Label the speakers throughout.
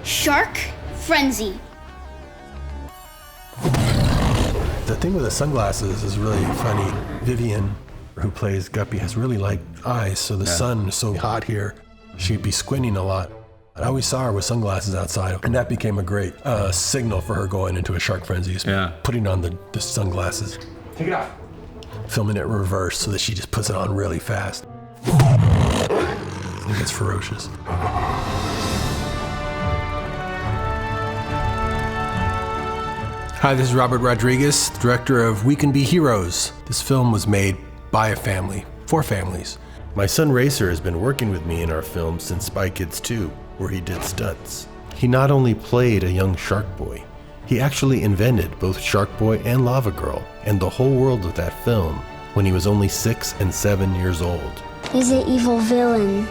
Speaker 1: Shark Frenzy.
Speaker 2: The thing with the sunglasses is really funny. Vivian, who plays Guppy, has really light eyes, so the sun is so hot here, she'd be squinting a lot. I always saw her with sunglasses outside, and that became a great signal for her going into a shark frenzy. Putting on the sunglasses.
Speaker 3: Take it off.
Speaker 2: Filming it reverse so that she just puts it on really fast. It gets ferocious. Hi, this is Robert Rodriguez, director of We Can Be Heroes. This film was made by a family, for families. My son Racer has been working with me in our film since Spy Kids 2, where he did stunts. He not only played a young Shark Boy, he actually invented both Shark Boy and Lava Girl and the whole world of that film when he was only 6 and 7 years old.
Speaker 4: He's an evil villain.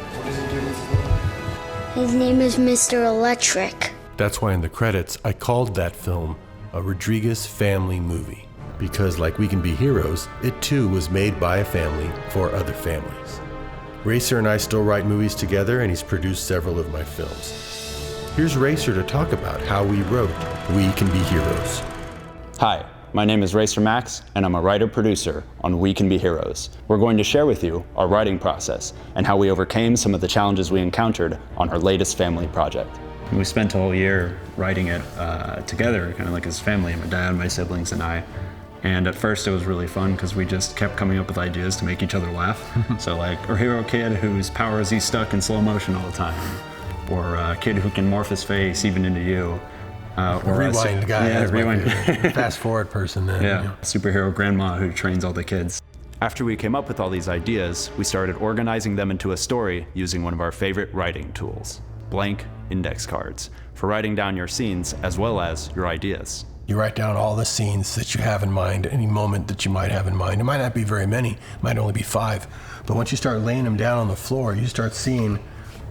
Speaker 4: His name is Mr. Electric.
Speaker 2: That's why in the credits, I called that film a Rodriguez family movie. Because like We Can Be Heroes, it too was made by a family for other families. Racer and I still write movies together, and he's produced several of my films. Here's Racer to talk about how we wrote We Can Be Heroes.
Speaker 5: Hi, my name is Racer Max, and I'm a writer-producer on We Can Be Heroes. We're going to share with you our writing process and how we overcame some of the challenges we encountered on our latest family project.
Speaker 6: We spent a whole year writing it together, kind of like as family, my dad, my siblings, and I. And at first it was really fun because we just kept coming up with ideas to make each other laugh. So like, our hero kid whose power is he's stuck in slow motion all the time. Or a kid who can morph his face even into you.
Speaker 2: Or rewind guy.
Speaker 6: Yeah, rewind.
Speaker 2: Fast forward person then.
Speaker 6: Yeah, superhero grandma who trains all the kids.
Speaker 5: After we came up with all these ideas, we started organizing them into a story using one of our favorite writing tools, blank index cards, for writing down your scenes as well as your ideas.
Speaker 2: You write down all the scenes that you have in mind, any moment that you might have in mind. It might not be very many, it might only be 5. But once you start laying them down on the floor, you start seeing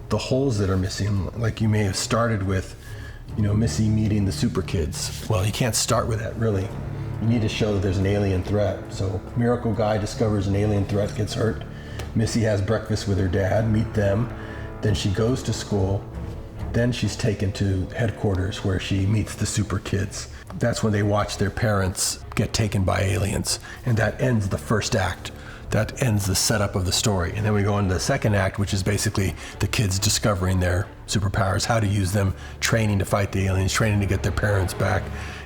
Speaker 2: the holes that are missing. Like you may have started with, Missy meeting the super kids. Well, you can't start with that, really. You need to show that there's an alien threat. So Miracle Guy discovers an alien threat, gets hurt. Missy has breakfast with her dad, meet them. Then she goes to school. Then she's taken to headquarters where she meets the super kids. That's when they watch their parents get taken by aliens. And that ends the first act. That ends the setup of the story. And then we go into the second act, which is basically the kids discovering their superpowers, how to use them, training to fight the aliens, training to get their parents back,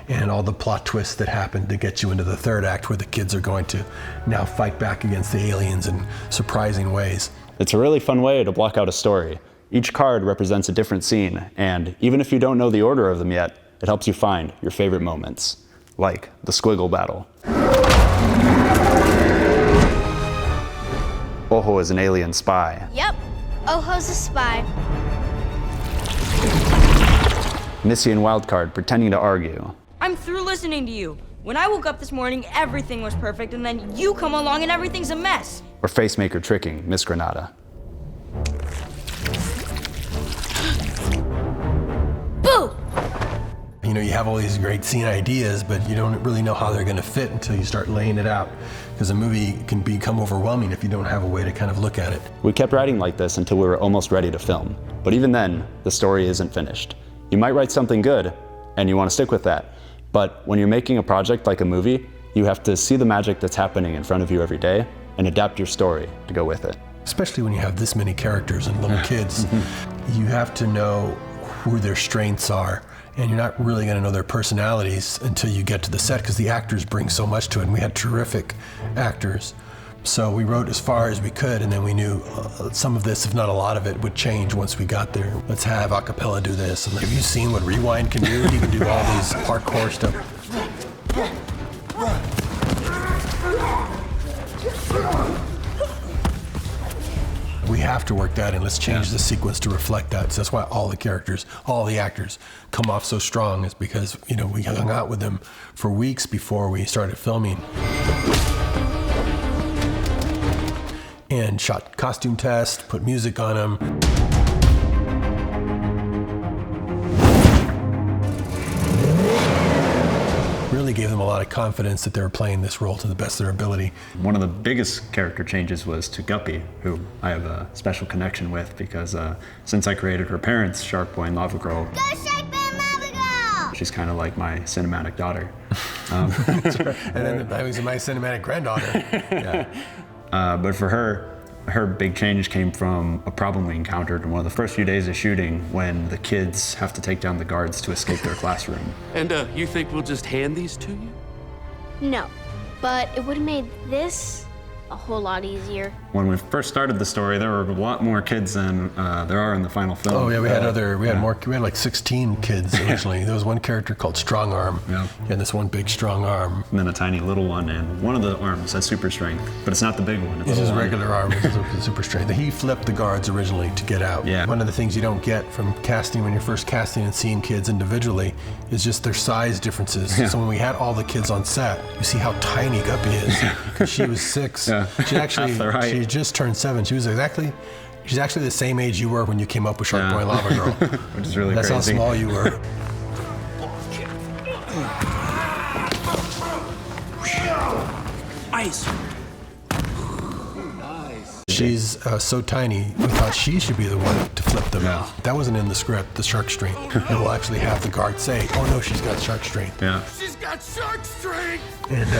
Speaker 2: and all the plot twists that happen to get you into the third act where the kids are going to now fight back against the aliens in surprising ways.
Speaker 5: It's a really fun way to block out a story. Each card represents a different scene, and even if you don't know the order of them yet, it helps you find your favorite moments, like the squiggle battle. Ojo is an alien spy.
Speaker 4: Yep, Ojo's a spy.
Speaker 5: Missy and Wildcard pretending to argue.
Speaker 7: I'm through listening to you. When I woke up this morning, everything was perfect, and then you come along and everything's a mess.
Speaker 5: Or Facemaker tricking Miss Granada.
Speaker 7: Boo!
Speaker 2: You have all these great scene ideas, but you don't really know how they're going to fit until you start laying it out. Because a movie can become overwhelming if you don't have a way to kind of look at it.
Speaker 5: We kept writing like this until we were almost ready to film. But even then, the story isn't finished. You might write something good, and you want to stick with that. But when you're making a project like a movie, you have to see the magic that's happening in front of you every day and adapt your story to go with it.
Speaker 2: Especially when you have this many characters and little kids, you have to know who their strengths are. And you're not really going to know their personalities until you get to the set, because the actors bring so much to it. And we had terrific actors. So we wrote as far as we could, and then we knew some of this, if not a lot of it, would change once we got there. Let's have a cappella do this. And have you seen what Rewind can do? He can do all these parkour stuff. We have to work that in. Let's change the sequence to reflect that. So that's why all the characters, all the actors come off so strong, is because, we hung out with them for weeks before we started filming. And shot costume tests, put music on them. Really gave them a lot of confidence that they were playing this role to the best of their ability.
Speaker 6: One of the biggest character changes was to Guppy, who I have a special connection with because since I created her parents, Shark Boy and Lava Girl,
Speaker 4: Go
Speaker 6: She's kind of like my cinematic daughter.
Speaker 2: And then I was my cinematic granddaughter. Yeah.
Speaker 6: But for her big change came from a problem we encountered in one of the first few days of shooting when the kids have to take down the guards to escape their classroom.
Speaker 3: And you think we'll just hand these to you?
Speaker 4: No, but it would have made this a whole lot easier.
Speaker 6: When we first started the story, there were a lot more kids than there are in the final film.
Speaker 2: Oh yeah, we had more. We had like 16 kids originally. There was one character called Strong Arm.
Speaker 6: Yeah.
Speaker 2: And this one big strong arm.
Speaker 6: And then a tiny little one, and one of the arms has super strength, but it's not the big one.
Speaker 2: It's his regular arm. It's super strength. He flipped the guards originally to get out.
Speaker 6: Yeah.
Speaker 2: One of the things you don't get from casting when you're first casting and seeing kids individually is just their size differences.
Speaker 6: Yeah.
Speaker 2: So when we had all the kids on set, you see how tiny Guppy is. Because she was 6.
Speaker 6: Yeah.
Speaker 2: She actually,
Speaker 6: Half the height.
Speaker 2: she just turned 7. She's actually the same age you were when you came up with Shark Boy and Lava Girl.
Speaker 6: Which is really
Speaker 2: That's
Speaker 6: crazy.
Speaker 2: how small you were.
Speaker 3: Ice.
Speaker 2: She's so tiny, we thought she should be the one to flip them.
Speaker 6: Yeah.
Speaker 2: That wasn't in the script, the shark strength. And we'll actually have the guard say, oh no, she's got shark strength.
Speaker 6: Yeah.
Speaker 3: She's got shark strength.
Speaker 2: And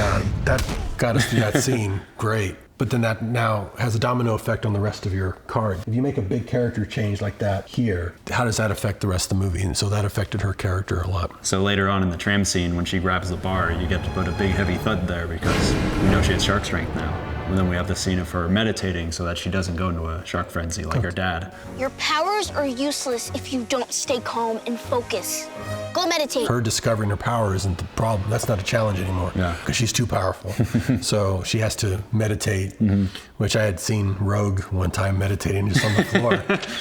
Speaker 2: that got us through that scene great. But then that now has a domino effect on the rest of your card. If you make a big character change like that here, how does that affect the rest of the movie? And so that affected her character a lot.
Speaker 6: So later on in the tram scene, when she grabs the bar, you get to put a big heavy thud there because we know she has shark strength now. And then we have the scene of her meditating so that she doesn't go into a shark frenzy like her dad.
Speaker 4: Your powers are useless if you don't stay calm and focus. Go meditate.
Speaker 2: Her discovering her power isn't the problem. That's not a challenge anymore.
Speaker 6: Yeah.
Speaker 2: Because she's too powerful. So she has to meditate, which I had seen Rogue one time meditating just on the floor.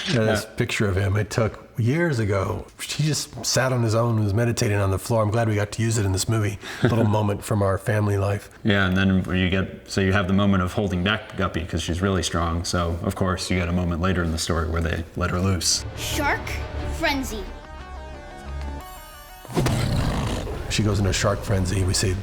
Speaker 2: This picture of him, it took years ago. He just sat on his own and was meditating on the floor. I'm glad we got to use it in this movie. A little moment from our family life.
Speaker 6: Yeah, and then when you have the moment of holding back Guppy because she's really strong. So of course you get a moment later in the story where they let her loose.
Speaker 1: Shark Frenzy.
Speaker 2: She goes into a shark frenzy. We say,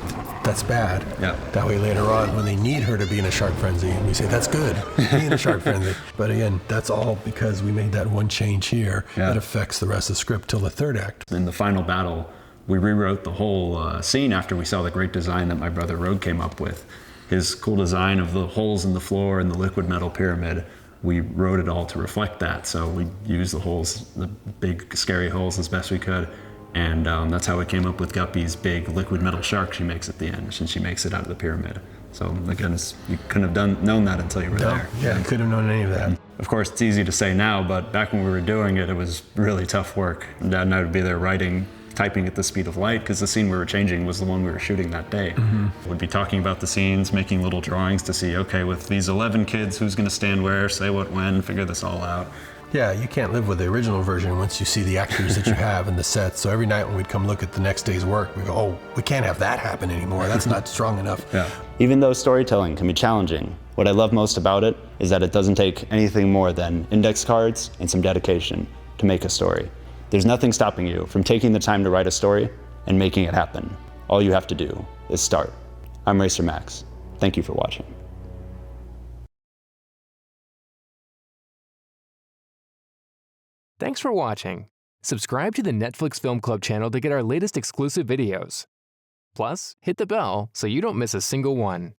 Speaker 2: that's bad.
Speaker 6: Yeah.
Speaker 2: That way later on, when they need her to be in a shark frenzy, we say, that's good, be in a shark frenzy. But again, that's all because we made that one change here that affects the rest of the script till the third act.
Speaker 6: In the final battle, we rewrote the whole scene after we saw the great design that my brother Rogue came up with. His cool design of the holes in the floor and the liquid metal pyramid, we wrote it all to reflect that. So we used the holes, the big scary holes as best we could. And that's how we came up with Guppy's big liquid metal shark she makes at the end, and she makes it out of the pyramid. So again, you couldn't have known that until you were there.
Speaker 2: Yeah, I couldn't have known any of that.
Speaker 6: Of course, it's easy to say now, but back when we were doing it, it was really tough work. Dad and I would be there typing at the speed of light, because the scene we were changing was the one we were shooting that day. We'd be talking about the scenes, making little drawings to see, okay, with these 11 kids, who's gonna stand where, say what when, figure this all out.
Speaker 2: Yeah, you can't live with the original version once you see the actors that you have in the sets. So every night when we'd come look at the next day's work, we go, oh, we can't have that happen anymore. That's not strong enough.
Speaker 6: Yeah.
Speaker 5: Even though storytelling can be challenging, what I love most about it is that it doesn't take anything more than index cards and some dedication to make a story. There's nothing stopping you from taking the time to write a story and making it happen. All you have to do is start. I'm Racer Max. Thank you for watching.
Speaker 8: Thanks for watching. Subscribe to the Netflix Film Club channel to get our latest exclusive videos. Plus, hit the bell so you don't miss a single one.